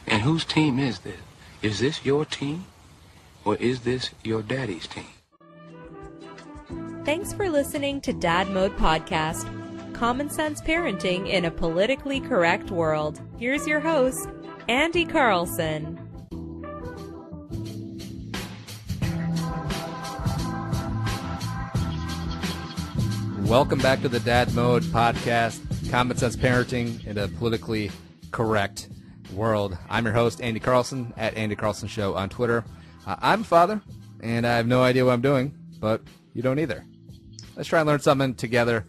And whose team is this? Is this your team? Or is this your daddy's team? Thanks for listening to Dad Mode Podcast, common sense parenting in a politically correct world. Here's your host, Andy Carlson. Welcome back to the Dad Mode Podcast, common sense parenting in a politically correct world. I'm your host, Andy Carlson, at Andy Carlson Show on Twitter. I'm a father, and I have no idea what I'm doing, but you don't either. Let's try and learn something together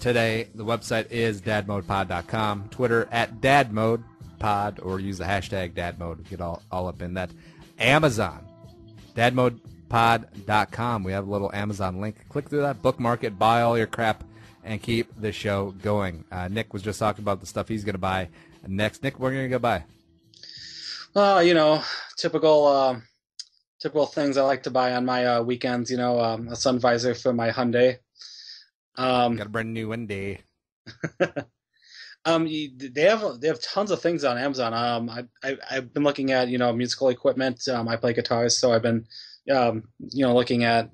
today. The website is dadmodepod.com, Twitter at dadmodepod, or use the hashtag dadmode. Get all up in that. Amazon, dadmodepod.com. We have a little Amazon link. Click through that, bookmark it, buy all your crap, and keep the show going. Nick was just talking about the stuff he's going to buy next. Nick, what are you going to go buy? Typical things I like to buy on my weekends. A sun visor for my Hyundai. Got a brand new Hyundai. They have tons of things on Amazon. I've been looking at musical equipment. I play guitars, so I've been looking at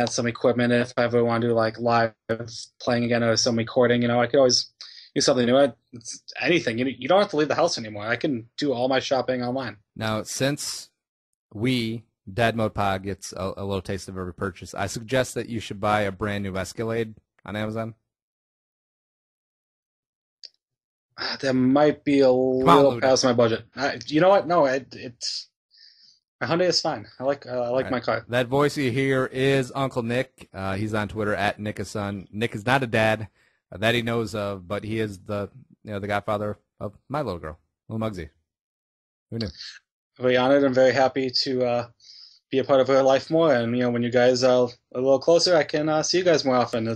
some equipment. If I ever want to do like live playing again or some recording, I could always do something new. It's anything. You don't have to leave the house anymore. I can do all my shopping online. Now, since Dad Mode Pod gets a little taste of every purchase, I suggest that you should buy a brand new Escalade on Amazon. That might be a little past my budget. You know what? No, it's my Hyundai is fine. I like right. My car. That voice you hear is Uncle Nick. He's on Twitter at Nickason. Nick is not a dad that he knows of, but he is the godfather of my little girl, little Muggsy. Who knew? Very honored and very happy to be a part of her life more. And when you guys are a little closer, I can see you guys more often.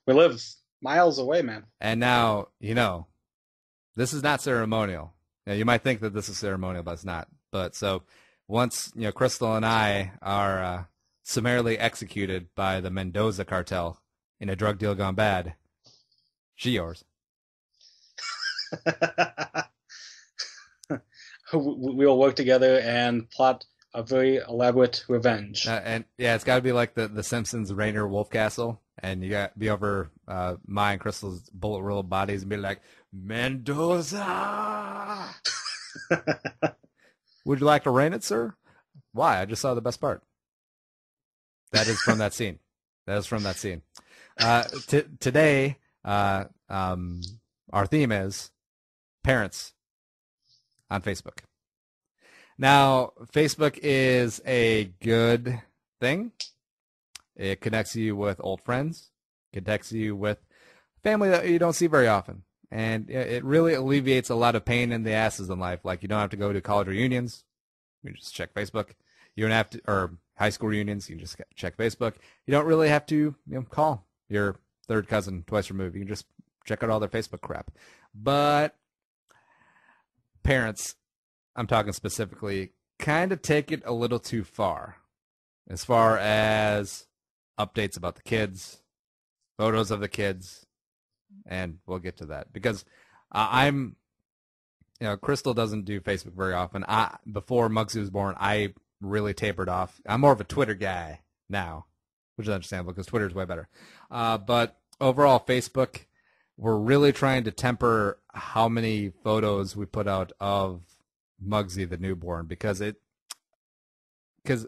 We live miles away, man. And now this is not ceremonial. You might think that this is ceremonial, but it's not. But so once Crystal and I are summarily executed by the Mendoza cartel in a drug deal gone bad, she yours. We will work together and plot a very elaborate revenge. And it's got to be like the Simpsons Rainer Wolfcastle, and you got to be over my and Crystal's bullet roll bodies and be like, Mendoza! Would you like to rain it, sir? Why? I just saw the best part. That is from that scene. Today, our theme is parents on Facebook. Now, Facebook is a good thing. It connects you with old friends, connects you with family that you don't see very often. And it really alleviates a lot of pain in the asses in life. Like, you don't have to go to college reunions. You just check Facebook. You don't have to, or high school reunions. You can just check Facebook. You don't really have to call your third cousin twice removed. You can just check out all their Facebook crap. But parents, I'm talking specifically, kind of take it a little too far as updates about the kids, photos of the kids, and we'll get to that because Crystal doesn't do Facebook very often. Before Muggsy was born, I really tapered off. I'm more of a Twitter guy now, which is understandable because Twitter is way better. But overall, Facebook, we're really trying to temper how many photos we put out of Muggsy the newborn because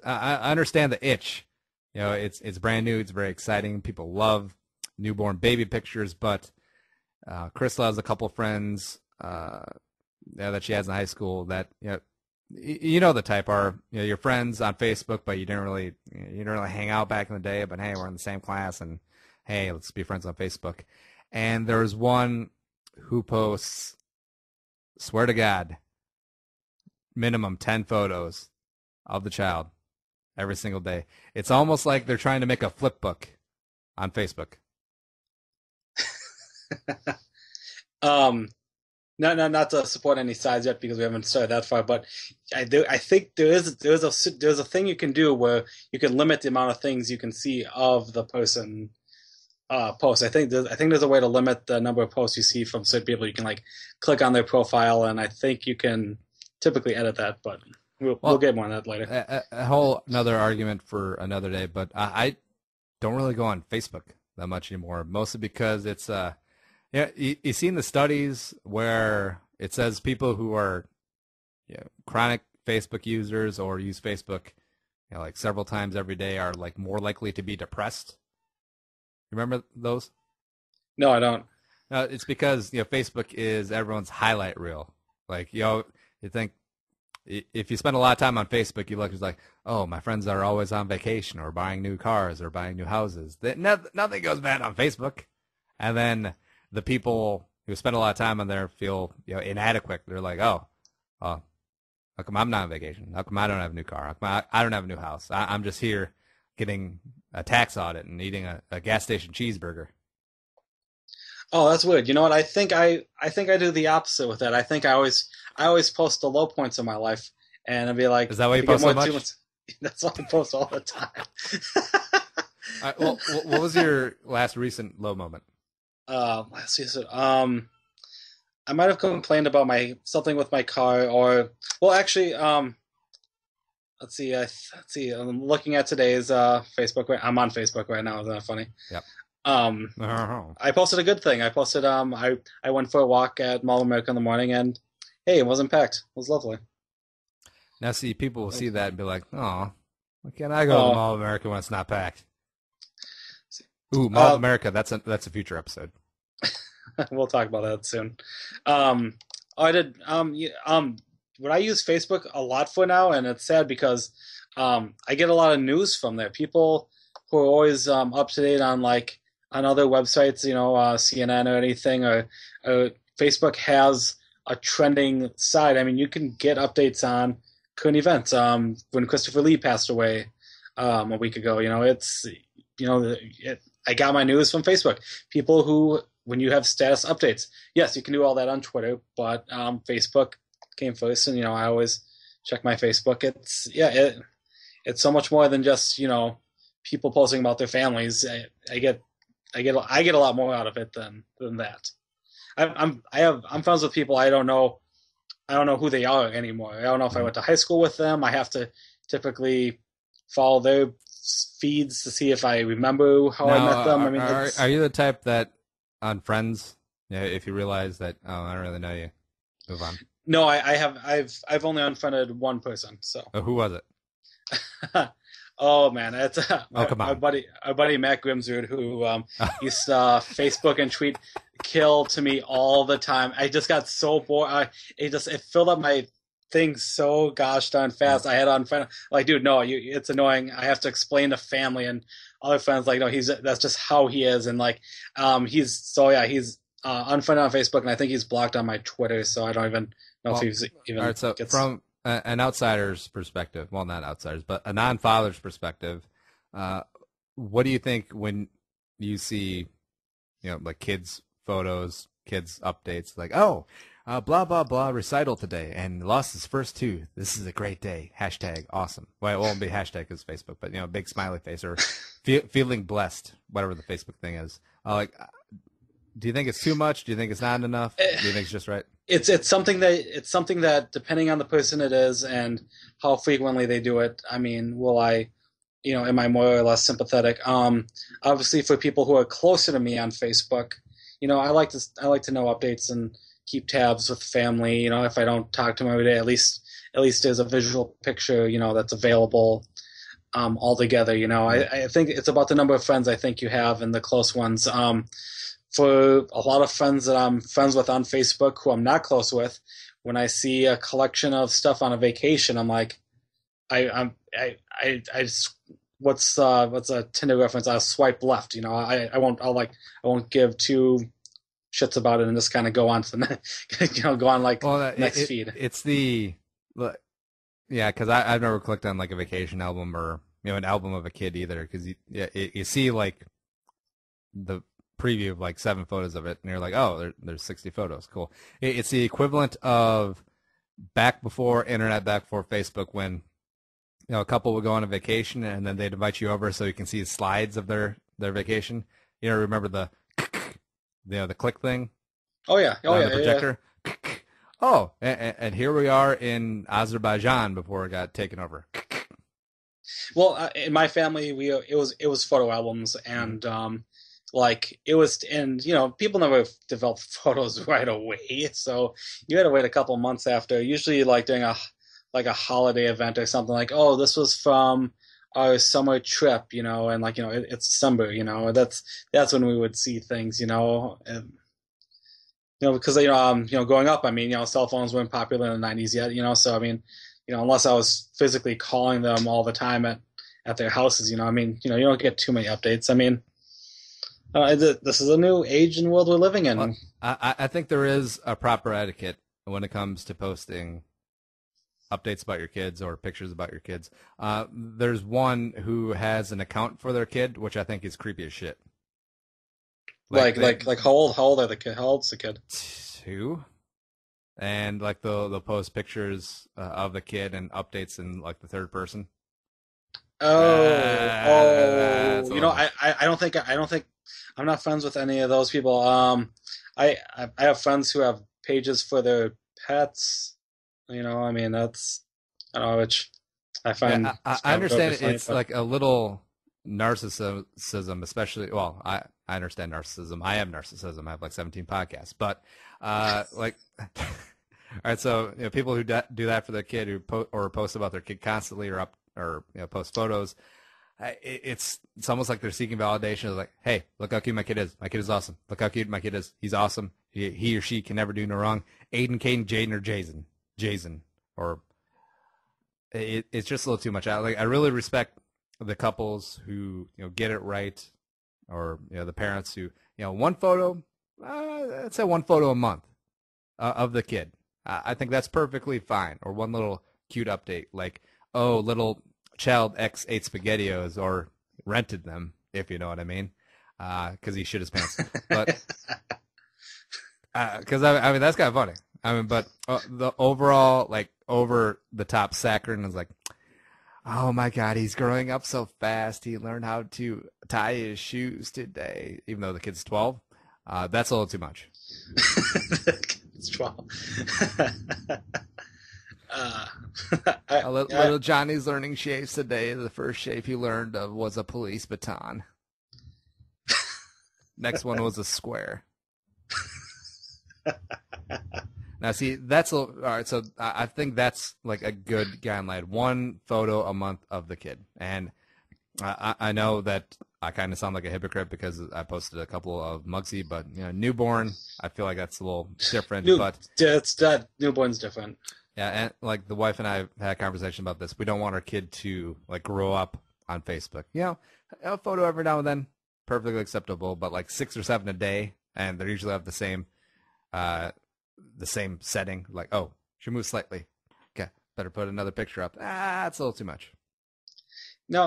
I understand the itch. It's brand new. It's very exciting. People love newborn baby pictures, but Crystal has a couple friends that she has in high school that the type are your friends on Facebook, but you didn't really hang out back in the day. But hey, we're in the same class, and hey, let's be friends on Facebook. And there's one who posts, swear to God, minimum 10 photos of the child every single day. It's almost like they're trying to make a flip book on Facebook. Not to support any sides yet because we haven't started that far, but I think there's a thing you can do where you can limit the amount of things you can see of the person post. I think there's a way to limit the number of posts you see from certain people. You can like click on their profile, and I think you can typically edit that, but we'll get more on that later. A whole another argument for another day, but I don't really go on Facebook that much anymore, mostly because it's you've seen the studies where it says people who are chronic Facebook users or use Facebook like several times every day are like more likely to be depressed. Remember those? No, I don't. It's because Facebook is everyone's highlight reel. Like you think if you spend a lot of time on Facebook, you look, it's like, oh, my friends are always on vacation or buying new cars or buying new houses. Nothing goes bad on Facebook. And then the people who spend a lot of time on there feel inadequate. They're like, oh, how come I'm not on vacation? How come I don't have a new car? How come I don't have a new house? I'm just here getting a tax audit and eating a gas station cheeseburger. Oh, that's weird. You know what? I think I do the opposite with that. I think I always post the low points of my life, and I'd be like, is that why you post so much? That's why I post all the time. Well, what was your last recent low moment? Last recent, I might have complained about something with my car, or actually, let's see. Let's see. I'm looking at today's Facebook. I'm on Facebook right now. Isn't that funny? Yep. I posted a good thing. I posted I went for a walk at Mall of America in the morning, and hey, it wasn't packed. It was lovely. Now, see, people will see that and be like, "Oh, why can't I go to the Mall of America when it's not packed?" Ooh, Mall of America. That's a future episode. We'll talk about that soon. I did. What I use Facebook a lot for now, and it's sad because I get a lot of news from there. People who are always up to date on on other websites, CNN or anything, or Facebook has a trending side. I mean, you can get updates on current events. When Christopher Lee passed away a week ago, I got my news from Facebook. People who, when you have status updates, yes, you can do all that on Twitter, but Facebook came first, and I always check my Facebook. It's so much more than just people posting about their families. I get a lot more out of it than that. I'm friends with people I don't know who they are anymore. I don't know if I went to high school with them. I have to typically follow their feeds to see if I remember how I met them. I mean, are you the type that on Friends, if you realize that I don't really know you, move on? No, I've only unfriended one person. So who was it? Oh man, that's come on. our buddy Matt Grimsrud, who used to Facebook and tweet "kill" to me all the time. I just got so bored. It filled up my thing so gosh darn fast. I had on friend dude, no, it's annoying. I have to explain to family and other friends no, that's just how he is, and he's unfriended on Facebook, and I think he's blocked on my Twitter, so I don't even know if he's even. All right, so from an outsider's perspective, well, not outsiders, but a non-father's perspective, what do you think when you see, kids' photos, kids' updates, blah, blah, blah, recital today, and lost his first tooth. This is a great day. Hashtag awesome. Well, it won't be hashtag because Facebook, but, big smiley face or feeling blessed, whatever the Facebook thing is. Do you think it's too much? Do you think it's not enough? Do you think it's just right? It's something that depending on the person it is and how frequently they do it. I mean, am I more or less sympathetic? Obviously for people who are closer to me on Facebook, I like to know updates and keep tabs with family. If I don't talk to them every day, at least there's a visual picture, that's available all together. I think it's about the number of friends I think you have and the close ones. For a lot of friends that I'm friends with on Facebook who I'm not close with, when I see a collection of stuff on a vacation, I'm like, what's a Tinder reference? I'll swipe left. I won't give two shits about it and just kind of go on to the go on next feed. It's because I've never clicked on a vacation album or an album of a kid either, because you see the preview of 7 photos of it, and you're like, oh, there's 60 photos. Cool. It's the equivalent of back before internet, back before Facebook, when a couple would go on a vacation and then they'd invite you over so you can see the slides of their vacation. Remember the click thing? Oh yeah. The projector. Yeah. Oh, and here we are in Azerbaijan before it got taken over. Well, in my family, it was photo albums, and like it was, and people never developed photos right away, so you had to wait a couple months after. Usually, like during a holiday event or something, like, oh, this was from our summer trip, and like it's December, that's when we would see things, and, because growing up, I mean, cell phones weren't popular in the '90s yet, so I mean, unless I was physically calling them all the time at their houses, I mean, you don't get too many updates. I mean, this is a new age and world we're living in. Well, I think there is a proper etiquette when it comes to posting updates about your kids or pictures about your kids. There's one who has an account for their kid, which I think is creepy as shit. Like how old are the kid? How old's the kid? 2. And like they'll post pictures of the kid and updates in like the third person. I don't think I'm not friends with any of those people. I have friends who have pages for their pets. I mean, that's, I don't know, which I find. Yeah, I understand it's like a little narcissism, especially. Well, I understand narcissism. I have narcissism. I have like 17 podcasts, but like, all right. So people who do that for their kid, who post about their kid constantly, or post photos. It's almost like they're seeking validation. Of like, hey, look how cute my kid is. My kid is awesome. Look how cute my kid is. He's awesome. He or she can never do no wrong. Aiden, Caden, Jaden, or Jason, or it's just a little too much. I really respect the couples who get it right, or the parents who one photo, let's say one photo a month of the kid. I think that's perfectly fine. Or one little cute update, like, oh, little child X ate SpaghettiOs or rented them, if you know what I mean, because he shit his pants. But because I mean that's kind of funny. I mean, but the overall, like, over the top saccharine is like, oh my God, he's growing up so fast. He learned how to tie his shoes today, even though the kid's 12. That's a little too much. It's 12. Little Johnny's learning shaves today. The first shave he learned of was a police baton. Next one was a square. Now, see, that's all right. So I think that's like a good guideline. One photo a month of the kid. And I know that I kind of sound like a hypocrite because I posted a couple of Mugsy, but newborn, I feel like that's a little different. But newborn's different. Yeah, and like the wife and I have had a conversation about this. We don't want our kid to like grow up on Facebook. A photo every now and then, perfectly acceptable. But like 6 or 7 a day, and they usually have the same setting. Like, oh, she moved slightly. Okay, better put another picture up. That's a little too much. No,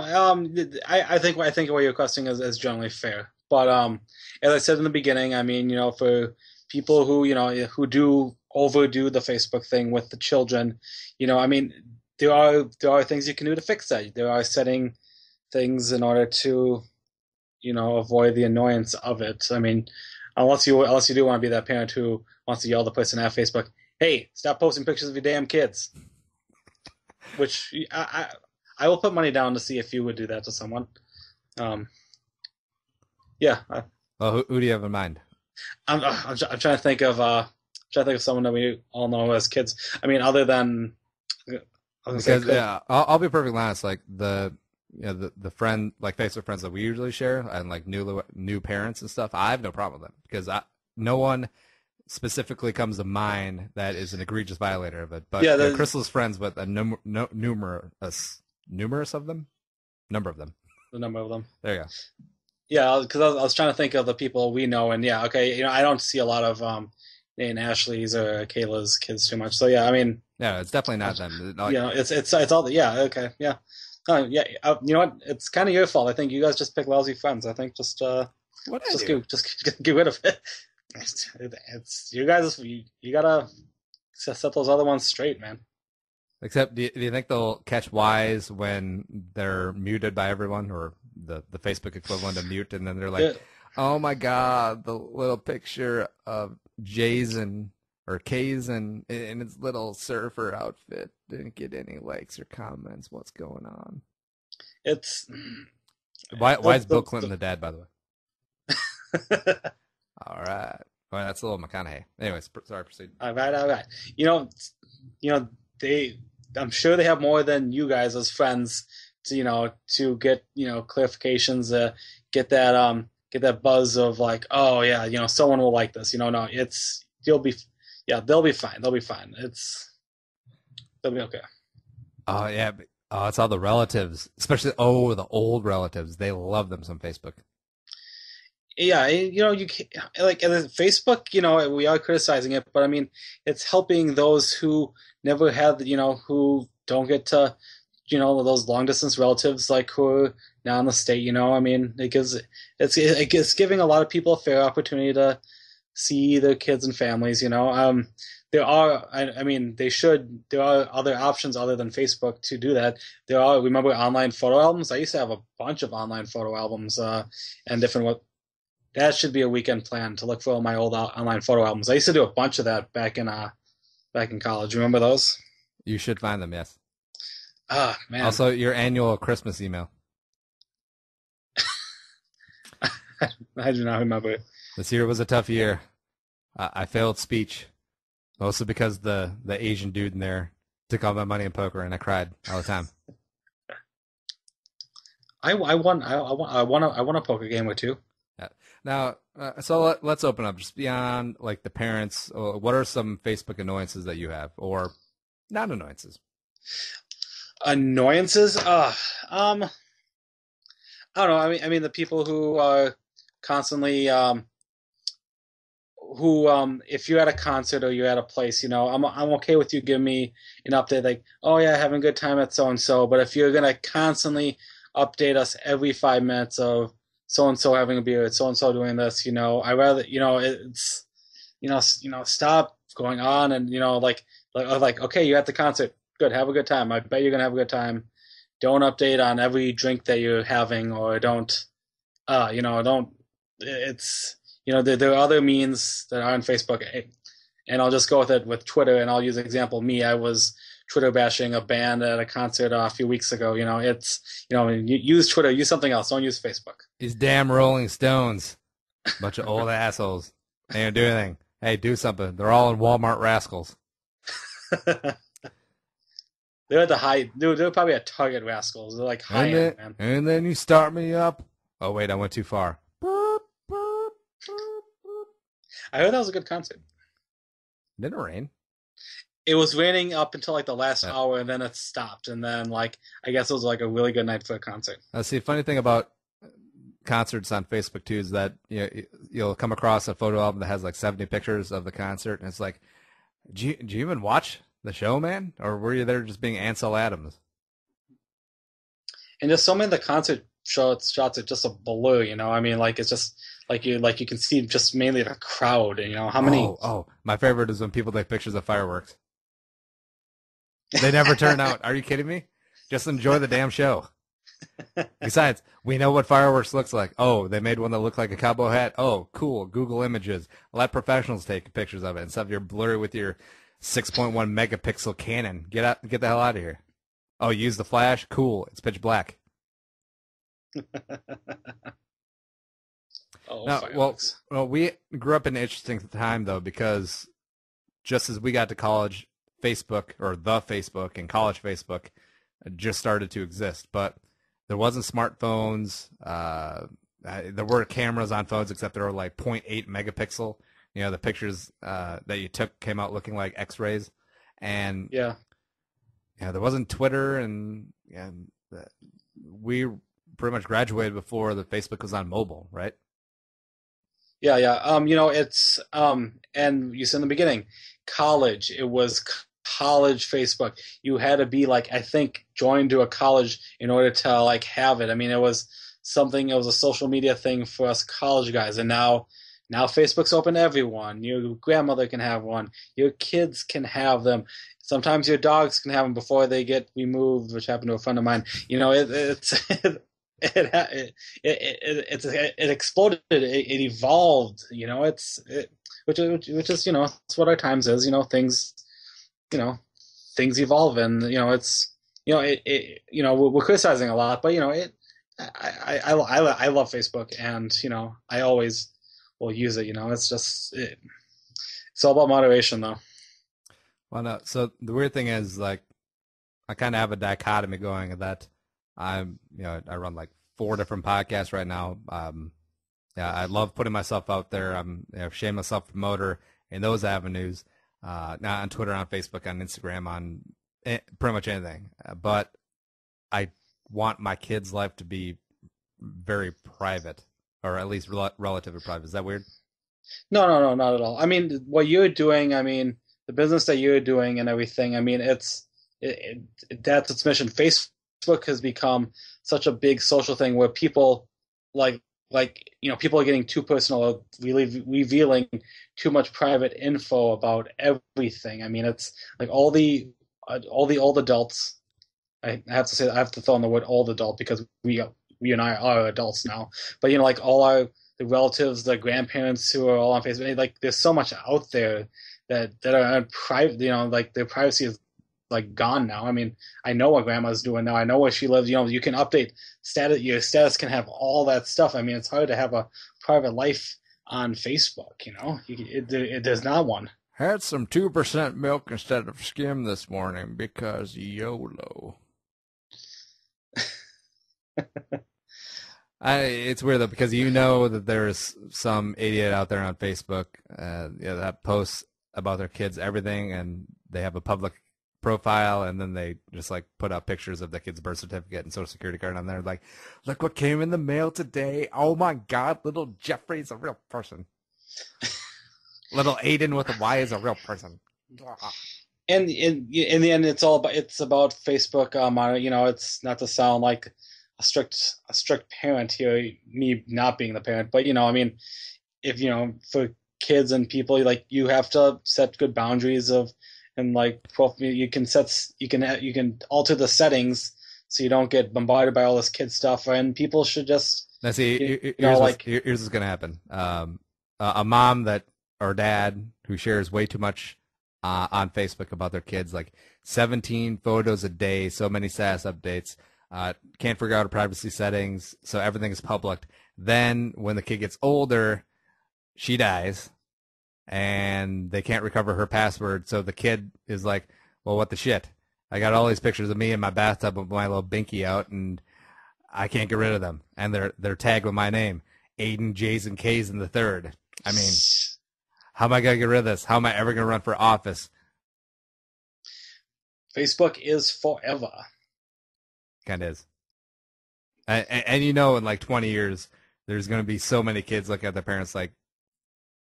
I think what you're requesting is generally fair. But as I said in the beginning, I mean, for people who do overdo the Facebook thing with the children, I mean, there are things you can do to fix that. There are setting things in order to, avoid the annoyance of it. I mean, unless you do want to be that parent who wants to yell at the person at Facebook, hey, stop posting pictures of your damn kids. Which I will put money down to see if you would do that to someone. Yeah. Well, who do you have in mind? I'm trying to think of someone that we all know as kids. I mean, other than I'll be perfectly honest. Like the friend, like Facebook friends that we usually share, and like new parents and stuff. I have no problem with them because no one specifically comes to mind that is an egregious violator of it. But yeah, Crystal's friends with a number of them. The number of them. There you go. Yeah, because I was trying to think of the people we know, and yeah, okay, I don't see a lot of Nate and Ashley's or Kayla's kids too much. So yeah, I mean, yeah, it's definitely not them. It's all okay, yeah. You know what? It's kind of your fault. I think you guys just pick lousy friends. I think just get rid of it. It's you guys. You gotta set those other ones straight, man. Except, do you think they'll catch wise when they're muted by everyone, or the Facebook equivalent of mute, and then they're like, oh my God, the little picture of Jason or Kay's in its little surfer outfit didn't get any likes or comments. What's going on? It's why is Bill Clinton the dad, by the way? All right. Well, that's a little McConaughey. Anyways, sorry, proceed. All right. You know, I'm sure they have more than you guys as friends to get, clarifications, get that buzz of like, oh yeah, someone will like this. No, they'll be fine. They'll be fine. They'll be okay. Oh yeah. It's all the relatives, especially the old relatives. They love them some Facebook. Yeah, you can't, like, and Facebook, we are criticizing it, but I mean, it's helping those who never had, who don't get to, those long distance relatives, like, who are now in the state, I mean, it's giving a lot of people a fair opportunity to see their kids and families, there are, there are other options other than Facebook to do that. Remember online photo albums? I used to have a bunch of online photo albums, and different. That should be a weekend plan to look for all my old online photo albums. I used to do a bunch of that back in college. Remember those? You should find them, yes. Ah, man. Also, your annual Christmas email. I do not remember it. This year was a tough year. I failed speech, mostly because the Asian dude in there took all my money in poker, and I cried all the time. I won a poker game or two. Yeah. Now, so let's open up just beyond like the parents. What are some Facebook annoyances that you have, or not annoyances? Annoyances? I don't know. I mean, the people who are constantly, if you're at a concert or you're at a place, I'm okay with you giving me an update, like, oh yeah, having a good time at so and so. But if you're gonna constantly update us every 5 minutes of so and so having a beer, so and so doing this, I rather, it's, stop going on and like, okay, you're at the concert, good, have a good time. I bet you're gonna have a good time. Don't update on every drink that you're having, or don't. It's there are other means that are on Facebook, and I'll just go with it with Twitter, and I'll use an example. I was Twitter bashing a band at a concert a few weeks ago. Use Twitter, use something else. Don't use Facebook. These damn Rolling Stones, bunch of old assholes. They don't do anything. Hey, do something. They're all in Walmart rascals. They're at the high. They're probably at Target rascals. They're like high end, man. And then you start me up. Oh wait, I went too far. I heard that was a good concert. Didn't it rain? It was raining up until like the last hour, and then it stopped. And then I guess it was like a really good night for a concert. See, funny thing about concerts on Facebook too is that you'll come across a photo album that has like 70 pictures of the concert, and it's like, do you even watch the show, man? Or were you there just being Ansel Adams? And just so many of the concert shots are just a blur, I mean, like, it's just like you can see just mainly the crowd, and how many. Oh, my favorite is when people take pictures of fireworks. They never turn out. Are you kidding me? Just enjoy the damn show. Besides, we know what fireworks looks like. Oh, they made one that looked like a cowboy hat. Oh, cool. Google Images. Let professionals take pictures of it instead of your blurry with your 6.1 megapixel Canon. Get the hell out of here. Oh, use the flash? Cool. It's pitch black. Well, we grew up in an interesting time, though, because just as we got to college, Facebook, or the Facebook and college Facebook just started to exist. But there wasn't smartphones. There were cameras on phones, except they were like 0.8 megapixel. The pictures that you took came out looking like X-rays. And yeah, there wasn't Twitter, and we pretty much graduated before the Facebook was on mobile, right? Yeah. It's and you said in the beginning, college. It was college Facebook. You had to be I think joined to a college in order to have it. I mean, it was a social media thing for us college guys, and now Facebook's open to everyone. Your grandmother can have one. Your kids can have them. Sometimes your dogs can have them before they get removed, which happened to a friend of mine. It exploded. It evolved. which is it's what our times is. You know things evolve, and it's we're criticizing a lot, but I love Facebook, and I always will use it. It's all about moderation, though. Well, no. So the weird thing is, like, I kind of have a dichotomy going that I run like 4 different podcasts right now. Yeah, I love putting myself out there. I'm shameless self-promoter in those avenues, not on Twitter, on Facebook, on Instagram, on pretty much anything. But I want my kids' life to be very private, or at least relatively private. Is that weird? No, not at all. I mean, what you're doing, I mean, the business that you're doing and everything, I mean, that's its mission. Facebook has become such a big social thing where people like people are getting too personal, really revealing too much private info about everything. I mean, it's like all the old adults. I have to say, I have to throw in the word old adult because we and I are adults now. But like all the relatives, the grandparents who are all on Facebook, like there's so much out there that are private. Like their privacy is like gone now. I mean, I know what grandma's doing now. I know where she lives. You can update status. Your status can have all that stuff. I mean, it's hard to have a private life on Facebook. There's not one. Had some 2% milk instead of skim this morning because YOLO. It's weird though, because that there's some idiot out there on Facebook that posts about their kids everything, and they have a public profile, and then they just like put up pictures of the kid's birth certificate and social security card on there, like, look what came in the mail today. Oh my God, little Jeffrey's a real person. Little Aiden with a Y is a real person. And in the end, it's about Facebook. It's not to sound like a strict parent here, me not being the parent, but I mean, if for kids and people, like you have to set good boundaries and like you can alter the settings so you don't get bombarded by all this kid stuff, and people should just now see here's what's gonna happen. A mom or dad who shares way too much on Facebook about their kids, like 17 photos a day, so many status updates, can't figure out her privacy settings, so everything is public. Then when the kid gets older, she dies, and they can't recover her password, so the kid is like, well, what the shit? I got all these pictures of me in my bathtub with my little binky out, and I can't get rid of them. And they're tagged with my name, Aiden, J's, and K's in the third. I mean, how am I going to get rid of this? How am I ever going to run for office? Facebook is forever. Kind of is. And in like 20 years, there's going to be so many kids looking at their parents like,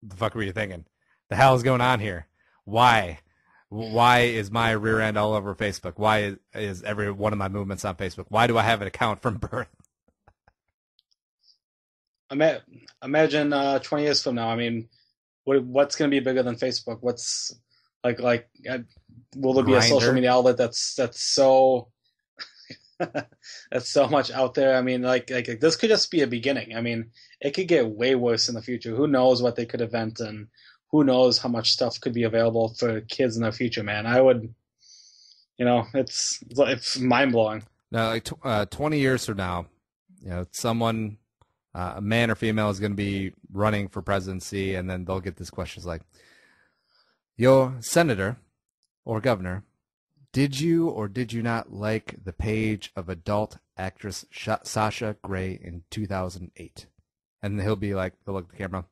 the fuck were you thinking? The hell is going on here? Why? Why is my rear end all over Facebook? Why is every one of my movements on Facebook? Why do I have an account from birth? Imagine 20 years from now. I mean, what's going to be bigger than Facebook? What's will there be Grindr? A social media outlet that's so that's so much out there? I mean, like this could just be a beginning. I mean, it could get way worse in the future. Who knows what they could invent, and who knows how much stuff could be available for kids in the future, man. I would, it's mind blowing. Now, like 20 years from now, someone, a man or female, is going to be running for presidency, and then they'll get this question like, your senator or governor, did you or did you not like the page of adult actress Sasha Grey in 2008? And he'll look at the camera,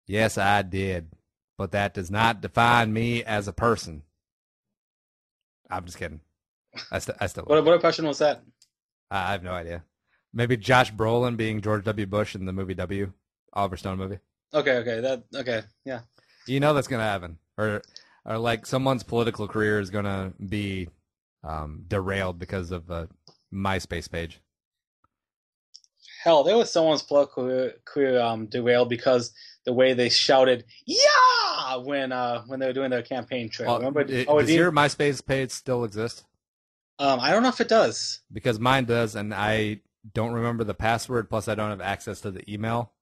yes, I did, but that does not define me as a person. I'm just kidding. I still. What impression was that? I have no idea. Maybe Josh Brolin being George W. Bush in the movie W, Oliver Stone movie. Okay, yeah. That's gonna happen, or like someone's political career is gonna be derailed because of a MySpace page. Hell, there was someone's political career derailed because the way they shouted "Yeah" when they were doing their campaign trail. Remember? Does your MySpace page still exist? I don't know if it does. Because mine does, and I don't remember the password. Plus, I don't have access to the email.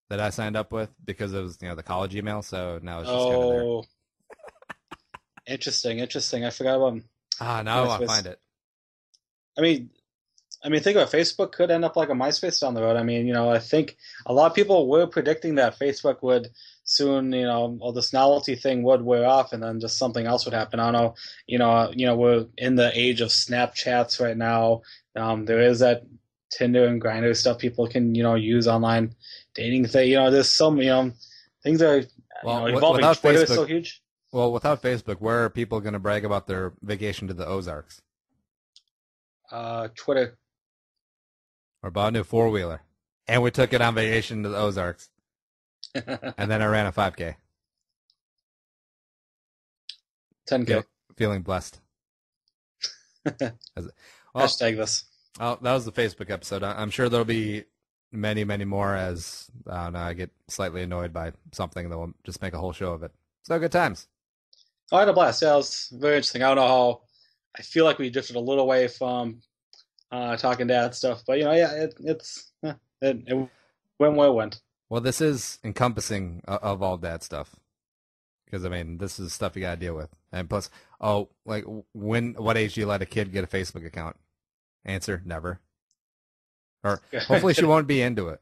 that I signed up with because it was the college email. So now it's just kind of there. Oh, interesting. I forgot about Now I MySpace. find it. I mean, think about it, Facebook could end up like a MySpace down the road. I mean, I think a lot of people were predicting that Facebook would soon, all this novelty thing would wear off, and then just something else would happen. I don't know. We're in the age of Snapchats right now. There is that Tinder and Grindr stuff people can, use online dating thing. There's some, things are evolving. Without Twitter Facebook, is so huge. Well, without Facebook, where are people going to brag about their vacation to the Ozarks? Twitter. Or bought a new 4-wheeler. And we took it on vacation to the Ozarks. And then I ran a 5K. 10K. Feeling blessed. Hashtag this. Oh, that was the Facebook episode. I'm sure there'll be many, many more as I get slightly annoyed by something that will just make a whole show of it. So good times. I had a blast. Yeah, it was very interesting. I don't know how. I feel like we drifted a little away from talking dad stuff, but it went where it went. Well, this is encompassing of all dad stuff, because this is stuff you gotta deal with. And plus, what age do you let a kid get a Facebook account? Answer: never. Or hopefully she won't be into it.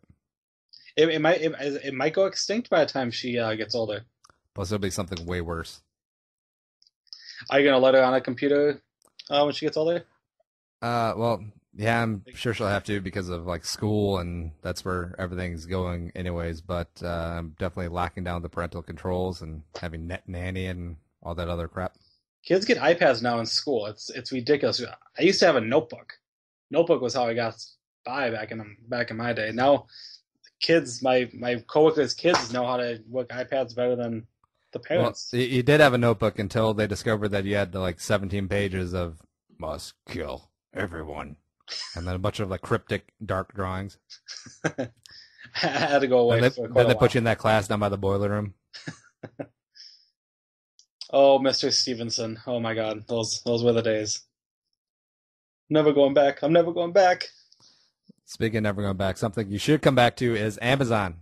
It might go extinct by the time she gets older. Plus, it'll be something way worse. Are you gonna let her on a computer when she gets older? Well, yeah, I'm sure she'll have to because of school, and that's where everything's going anyways. But I'm definitely locking down the parental controls and having net nanny and all that other crap. Kids get iPads now in school. It's ridiculous. I used to have a notebook. Notebook was how I got by back in my day. Now, kids, my coworkers' kids know how to work iPads better than the parents. Well, you did have a notebook until they discovered that you had 17 pages of "must kill everyone," and then a bunch of cryptic dark drawings. I had to go away. Then they put you in that class down by the boiler room. Oh, Mr. Stevenson! Oh my God, those were the days. Never going back. I'm never going back. Speaking of never going back, something you should come back to is Amazon.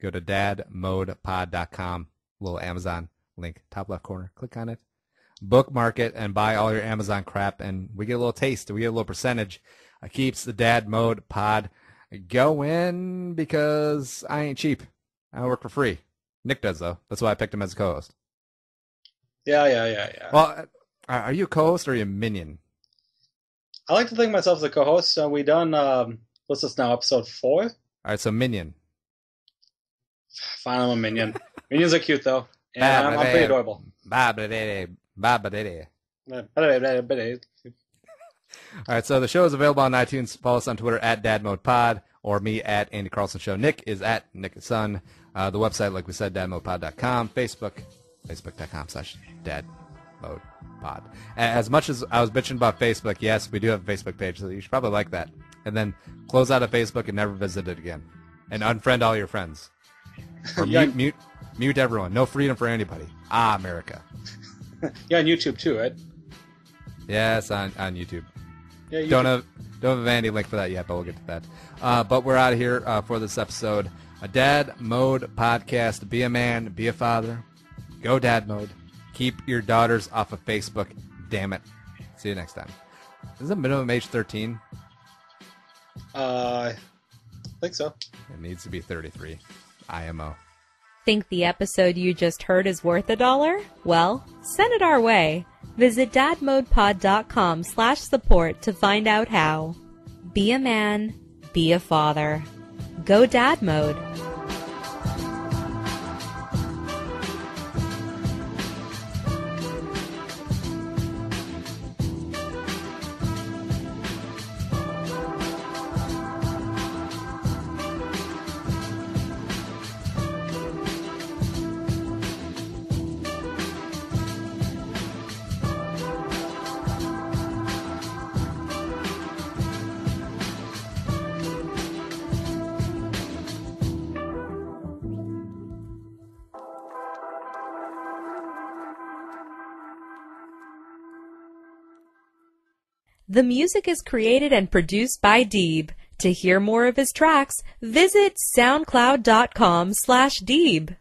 Go to dadmodepod.com. Little Amazon link, top left corner. Click on it. Bookmark it and buy all your Amazon crap, and we get a little taste. We get a little percentage. It keeps the Dad Mode Pod going because I ain't cheap. I work for free. Nick does, though. That's why I picked him as a co-host. Yeah. Well, are you a co-host or are you a minion? I like to think of myself as a co-host. So we done, what's this now, episode 4? All right, so minion. Fine, I'm a minion. Minions are cute, though. And I'm pretty adorable. All right, so the show is available on iTunes. Follow us on Twitter at DadModePod or me at Andy Carlson Show. Nick is at Nick Son. The website, like we said, dadmodepod.com. Facebook, facebook.com/dadmodepod. As much as I was bitching about Facebook, yes, we do have a Facebook page, so you should probably like that. And then close out of Facebook and never visit it again. And unfriend all your friends. Or mute everyone. No freedom for anybody. America. Yeah, on YouTube too, right? Yes, on YouTube. Yeah, Don't have Andy link for that yet, but we'll get to that. But we're out of here for this episode. A Dad Mode podcast. Be a man. Be a father. Go Dad Mode. Keep your daughters off of Facebook. Damn it. See you next time. Is the minimum age 13? I think so. It needs to be 33. IMO. Think the episode you just heard is worth $1? Well, send it our way. Visit dadmodepod.com/support to find out how. Be a man, be a father. Go Dad Mode. The music is created and produced by deeB. To hear more of his tracks, visit soundcloud.com/deeB.